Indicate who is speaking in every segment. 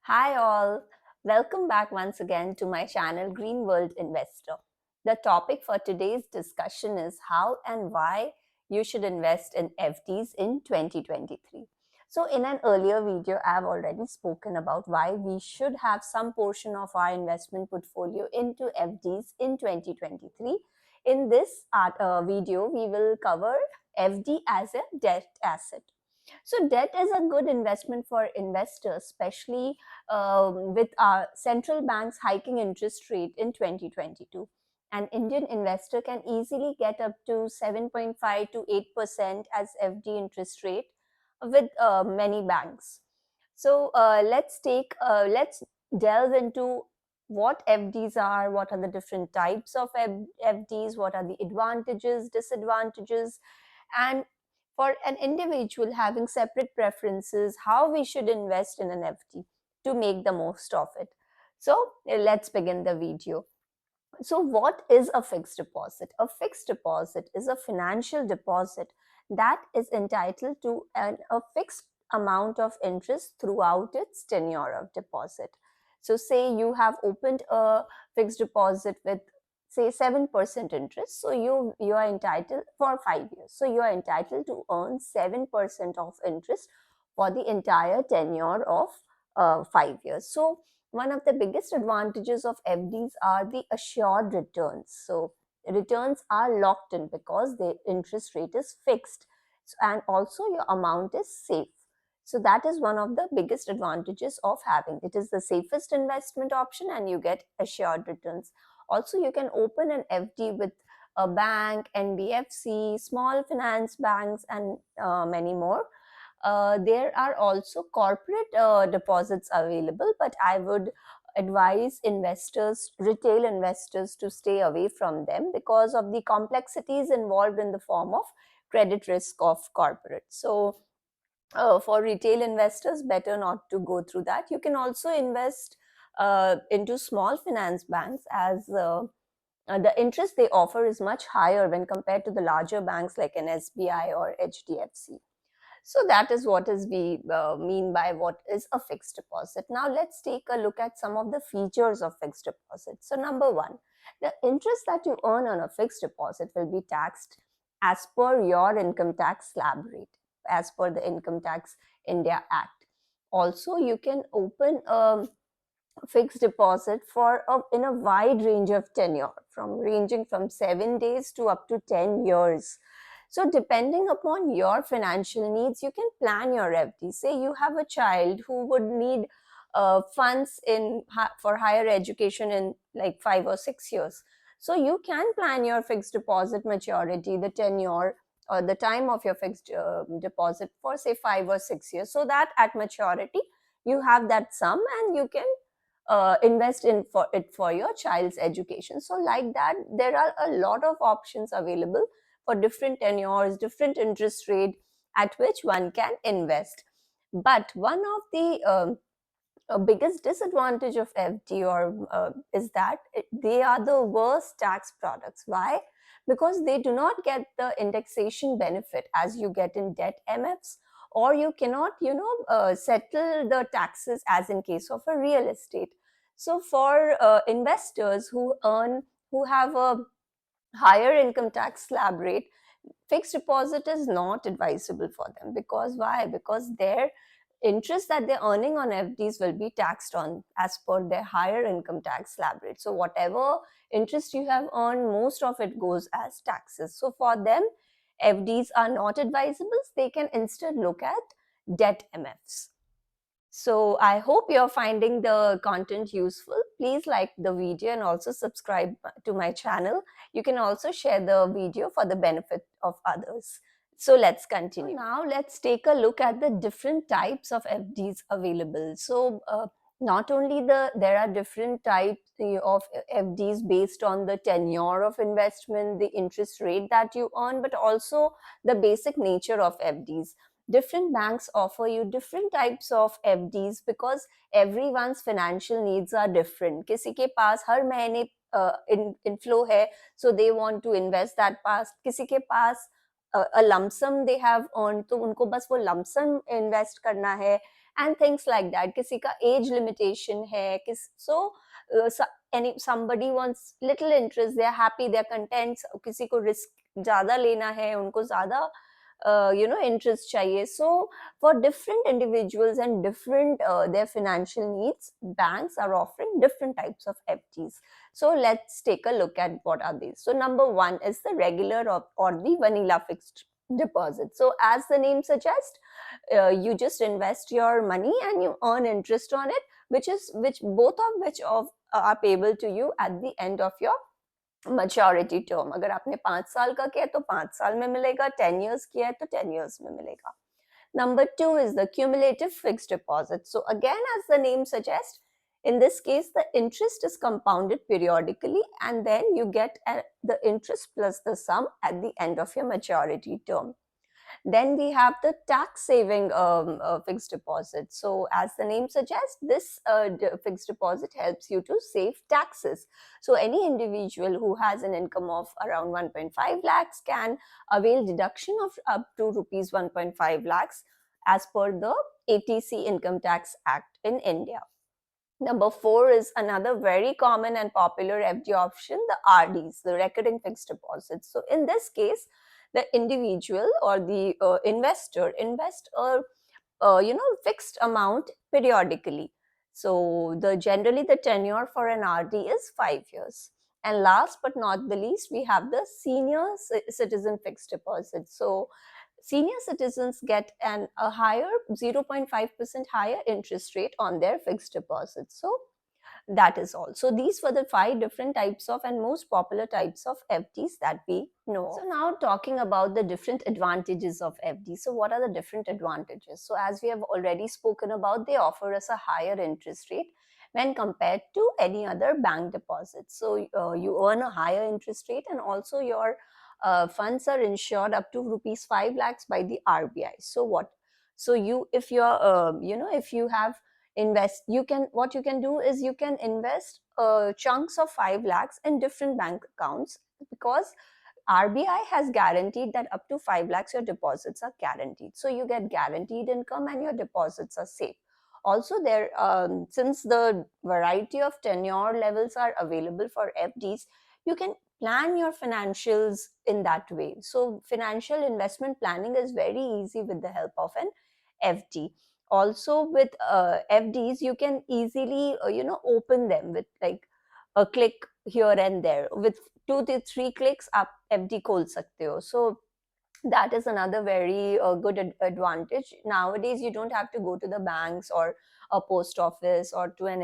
Speaker 1: Hi all, welcome back once again to my channel Green World Investor. The topic for today's discussion is how and why you should invest in FDs in 2023. So in an earlier video, I have already spoken about why we should have some portion of our investment portfolio into FDs in 2023. In this video, we will cover FD as a debt asset. So debt is a good investment for investors, especially with our central banks hiking interest rate in 2022. An Indian investor can easily get up to 7.5 to 8% as FD interest rate with many banks. So let's delve into what FDs are, what are the different types of FDs, what are the advantages, disadvantages, and for an individual having separate preferences, how we should invest in an FD to make the most of it. So let's begin the video. So what is a fixed deposit? A fixed deposit is a financial deposit that is entitled to a fixed amount of interest throughout its tenure of deposit. So say you have opened a fixed deposit with say 7% interest, so you are entitled for 5 years, so you are entitled to earn 7% of interest for the entire tenure of 5 years. So one of the biggest advantages of FDs are the assured returns. So returns are locked in because the interest rate is fixed, and also your amount is safe. So that is one of the biggest advantages of having it. Is the safest investment option and you get assured returns. Also, you can open an FD with a bank, NBFC, small finance banks, and many more. There are also corporate deposits available, but I would advise investors, retail investors, to stay away from them because of the complexities involved in the form of credit risk of corporate. So for retail investors, better not to go through that. You can also invest into small finance banks, as the interest they offer is much higher when compared to the larger banks like an SBI or HDFC. So that is what is we mean by what is a fixed deposit. Now let's take a look at some of the features of fixed deposit. So number one, the interest that you earn on a fixed deposit will be taxed as per your income tax slab rate, as per the Income Tax India Act. Also, you can open a fixed deposit for in a wide range of tenure, from ranging from 7 days to up to 10 years. So depending upon your financial needs, you can plan your FD. Say you have a child who would need funds for higher education in like 5 or 6 years. So you can plan your fixed deposit maturity, the tenure or the time of your fixed deposit for say 5 or 6 years, so that at maturity you have that sum and you can invest in for it for your child's education. So like that, there are a lot of options available for different tenures, different interest rate at which one can invest. But one of the biggest disadvantage of FD is that they are the worst tax products. Why? Because they do not get the indexation benefit as you get in debt MFs, or you cannot, settle the taxes as in case of a real estate. So for investors who have a higher income tax slab rate, fixed deposit is not advisable for them. Because why? Because their interest that they're earning on FDs will be taxed on as per their higher income tax slab rate. So whatever interest you have earned, most of it goes as taxes. So for them, FDs are not advisable. They can instead look at debt MFs. So I hope you're finding the content useful. Please like the video and also subscribe to my channel. You can also share the video for the benefit of others. So let's continue. Now let's take a look at the different types of FDs available. So not only there are different types of FDs based on the tenure of investment, the interest rate that you earn, but also the basic nature of FDs. Different banks offer you different types of FDs because everyone's financial needs are different. किसी के पास हर महीने inflow है, so they want to invest that पास. किसी के पास a lump sum they have earned, तो उनको बस वो lump sum invest करना है, and things like that. किसी का age limitation है, so somebody wants little interest, they are happy, they are content. किसी को risk ज़्यादा लेना है, उनको ज़्यादा interest चाहिए. So for different individuals and different their financial needs, banks are offering different types of FDs. So let's take a look at what are these. So number one is the regular or the vanilla fixed deposit. So as the name suggests, you just invest your money and you earn interest on it, which both of which are payable to you at the end of your maturity term. अगर आपने 5 साल का किया तो 5 साल में मिलेगा, 10 years किया है तो 10 years में मिलेगा. Number two is the cumulative fixed deposit. So again, as the name suggests, in this case, the interest is compounded periodically, and then you get the interest plus the sum at the end of your maturity term. Then we have the tax saving fixed deposit. So as the name suggests, this fixed deposit helps you to save taxes. So any individual who has an income of around 1.5 lakhs can avail deduction of up to rupees 1.5 lakhs as per the ATC Income Tax Act in India. Number four is another very common and popular FD option, the RDs, the recurring fixed deposits. So in this case, the individual or the investor invest a fixed amount periodically. So generally the tenure for an RD is 5 years. And last but not the least, we have the senior citizen fixed deposit. So senior citizens get a higher 0.5% higher interest rate on their fixed deposits. So that is all. So these were the 5 different types of and most popular types of FDs that we know. So now talking about the different advantages of FD. So what are the different advantages? So as we have already spoken about, they offer us a higher interest rate when compared to any other bank deposits. So you earn a higher interest rate, and also your funds are insured up to rupees 5 lakhs by the RBI. So what? So if you're if you have what you can do is you can invest chunks of 5 lakhs in different bank accounts, because RBI has guaranteed that up to 5 lakhs your deposits are guaranteed. So you get guaranteed income and your deposits are safe. Also, since the variety of tenure levels are available for FDs, you can plan your financials in that way. So financial investment planning is very easy with the help of an FD. Also with FDs, you can easily open them with like a click here and there. With 2 to 3 clicks आप FD खोल सकते हो. So that is another very good advantage. Nowadays, you don't have to go to the banks or a post office or to an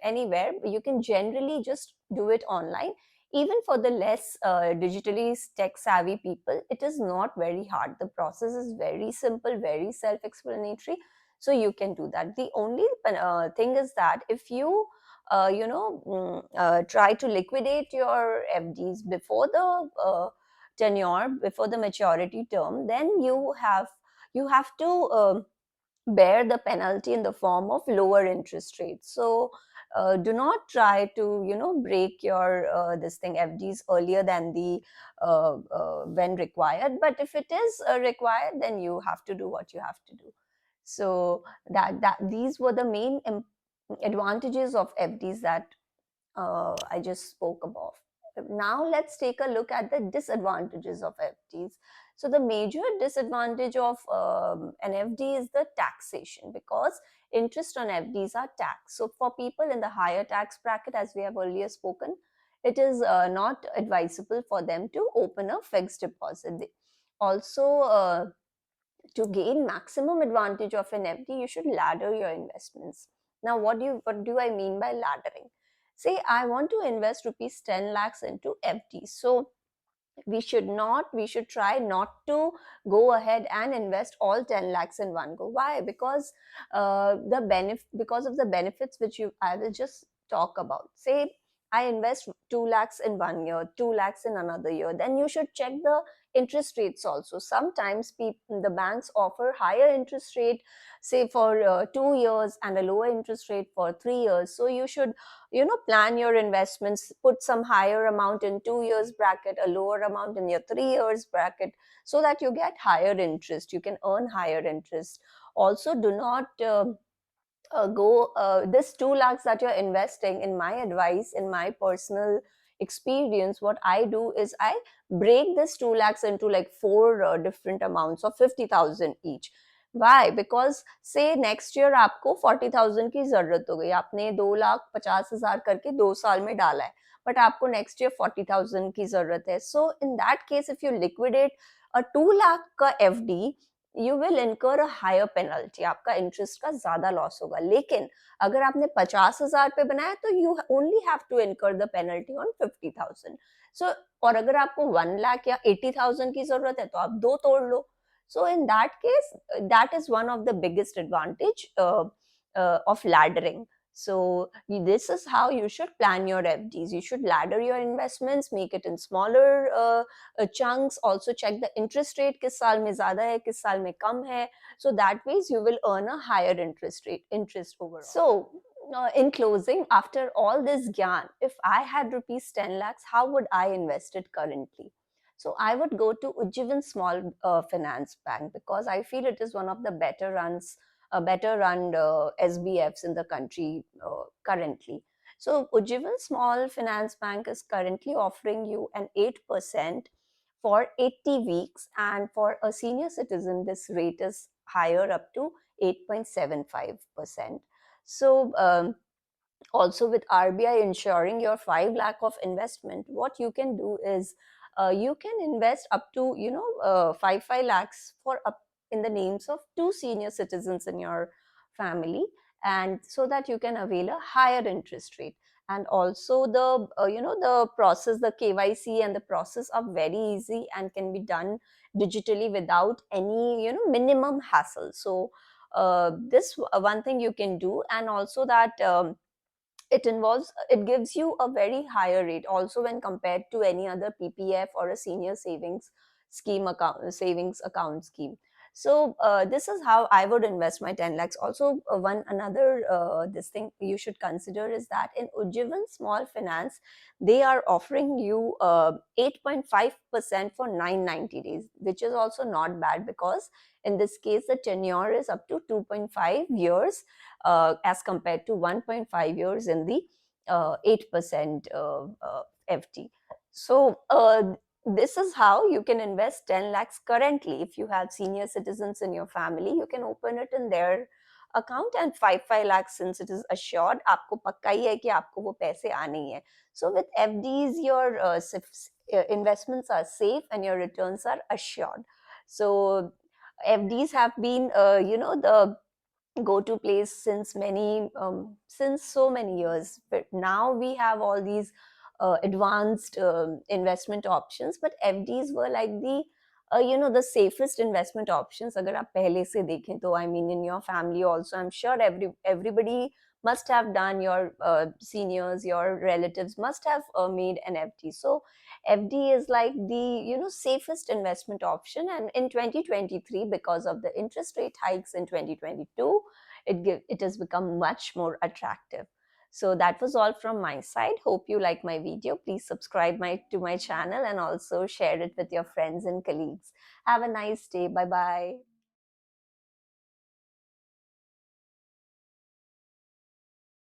Speaker 1: anywhere. You can generally just do it online. Even for the less digitally tech savvy people, it is not very hard. The process is very simple, very self-explanatory. So you can do that. The only thing is that if you try to liquidate your FDs before the tenure, before the maturity term, then you have to bear the penalty in the form of lower interest rates. So do not try to break your this thing FDs earlier than the when required. But if it is required, then you have to do what you have to do. So that these were the main advantages of FDs that I just spoke about. Now let's take a look at the disadvantages of FDs. So the major disadvantage of an FD is the taxation, because interest on FDs are taxed. So for people in the higher tax bracket, as we have earlier spoken, it is not advisable for them to open a fixed deposit. Also, to gain maximum advantage of an FD, you should ladder your investments. Now, what do I mean by laddering? Say I want to invest rupees 10 lakhs into FD. So we should try not to go ahead and invest all 10 lakhs in one go. Why? Because because of the benefits which I will just talk about. Say I invest 2 lakhs in 1 year, 2 lakhs in another year, then you should check the interest rates also. Sometimes the banks offer higher interest rate, say for 2 years, and a lower interest rate for 3 years. So you should, plan your investments, put some higher amount in 2 years bracket, a lower amount in your 3 years bracket, so that you get higher interest, you can earn higher interest. Also, do not go this 2 lakhs that you're investing. In my advice, in my personal experience, what I do is I break this 2 lakhs into like four different amounts of 50,000 each. Why? Because say next year आपको 40,000 की जरूरत हो गई, आपने 2,50,000 करके 2 साल में डाला है, बट आपको नेक्स्ट ईयर 40,000 की जरूरत है. So in that case if you liquidate a 2 lakh का FD, you will incur a higher penalty, आपका इंटरेस्ट का ज्यादा लॉस होगा. लेकिन अगर आपने 50,000 पे बनाया तो you only have to incur the penalty on 50,000. So और अगर आपको 1 लाख या 80,000 की जरूरत है तो आप दो तोड़ लो. So in that case, that is one of the biggest advantage of laddering. So this is how you should plan your FDs. You should ladder your investments, make it in smaller chunks. Also check the interest rate, किस साल में ज़्यादा है, किस साल में कम है. So that ways you will earn a higher interest overall. So in closing, after all this gyan, if I had rupees 10 lakhs, how would I invest it currently? So I would go to Ujjivan Small Finance Bank, because I feel it is one of the better run SBFs in the country currently. So Ujjivan Small Finance Bank is currently offering you an 8% for 80 weeks, and for a senior citizen this rate is higher, up to 8.75%. So also with RBI ensuring your 5 lakh of investment, what you can do is you can invest up to 5 lakhs for up in the names of two senior citizens in your family, and so that you can avail a higher interest rate. And also the process, the KYC and the process are very easy and can be done digitally without any minimum hassle. So this one thing you can do. And also that it gives you a very higher rate also when compared to any other PPF or a senior savings account scheme. So this is how I would invest my 10 lakhs. Also one another this thing you should consider is that in Ujjivan Small Finance, they are offering you 8.5% for 990 days, which is also not bad, because in this case the tenure is up to 2.5 years as compared to 1.5 years in the 8% FD. So this is how you can invest 10 lakhs currently. If you have senior citizens in your family, you can open it in their account, and 5 lakhs, since it is assured, आपको पक्का ही है कि आपको वो पैसे आने ही है. So with FDs, your investments are safe and your returns are assured. So FDs have been the go-to place since so many years, but now we have all these advanced investment options, but FDs were like the safest investment options. अगर आप पहले से देखें तो, I mean, in your family also, I'm sure everybody must have done, your seniors, your relatives must have made an FD. So FD is like the safest investment option. And in 2023, because of the interest rate hikes in 2022, it has become much more attractive. So that was all from my side. Hope you like my video. Please subscribe to my channel and also share it with your friends and colleagues. Have a nice day. Bye bye.